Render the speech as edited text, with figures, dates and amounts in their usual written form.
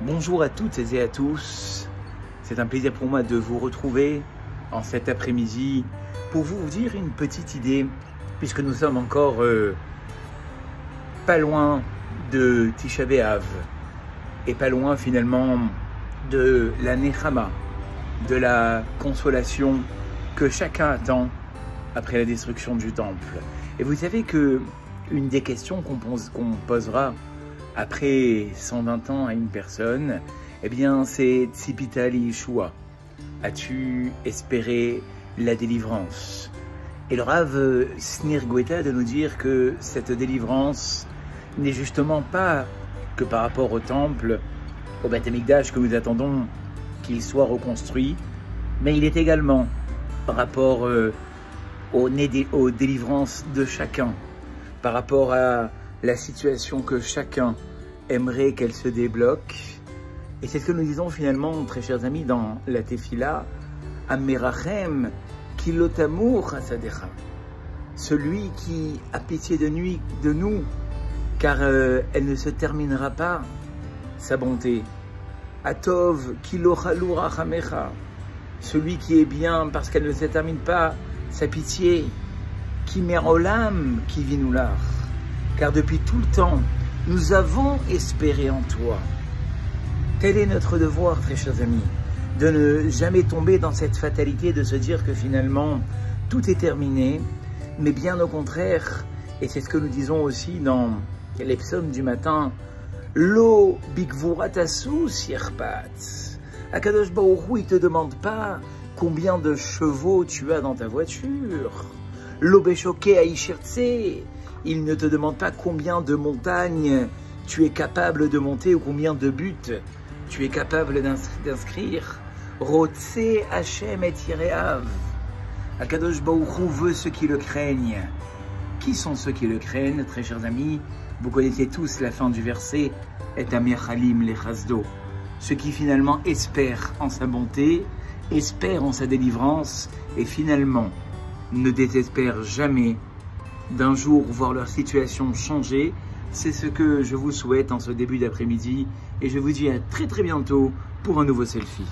Bonjour à toutes et à tous, c'est un plaisir pour moi de vous retrouver en cet après-midi pour vous dire une petite idée, puisque nous sommes encore pas loin de Tisha B'Av et pas loin finalement de la Nechama, de la consolation que chacun attend après la destruction du temple. Et vous savez que une des questions qu'on posera après 120 ans à une personne, eh bien c'est Tzipita Yeshua. As-tu espéré la délivrance? Et le Rav Snir Gweta de nous dire que cette délivrance n'est justement pas que par rapport au temple, au Beth Amikdash que nous attendons qu'il soit reconstruit, mais il est également par rapport aux délivrances de chacun, par rapport à la situation que chacun aimerait qu'elle se débloque. Et c'est ce que nous disons finalement, très chers amis, dans la Tefila, Amerachem Kilotamur Hasadecha, celui qui a pitié de nous, car elle ne se terminera pas, sa bonté. Atov Kilochalu Rachamecha, celui qui est bien parce qu'elle ne se termine pas, sa pitié. Kimerolam Kivinular, car depuis tout le temps, nous avons espéré en toi. Tel est notre devoir, très chers amis, de ne jamais tomber dans cette fatalité de se dire que finalement, tout est terminé, mais bien au contraire, et c'est ce que nous disons aussi dans les psaumes du matin, Lo bikvuratasu sierpat. Akadosh Baruch Hu, il ne te demande pas combien de chevaux tu as dans ta voiture. Lo beshoke aishirtse. Il ne te demande pas combien de montagnes tu es capable de monter ou combien de buts tu es capable d'inscrire. Rotse Hashem et Yireav. Akadosh Baruch Hu veut ceux qui le craignent. Qui sont ceux qui le craignent, très chers amis? Vous connaissez tous la fin du verset, et Amirchalim lechazdo. Ceux qui finalement espèrent en sa bonté, espèrent en sa délivrance et finalement ne désespèrent jamais d'un jour voir leur situation changer. C'est ce que je vous souhaite en ce début d'après-midi et je vous dis à très bientôt pour un nouveau selfie.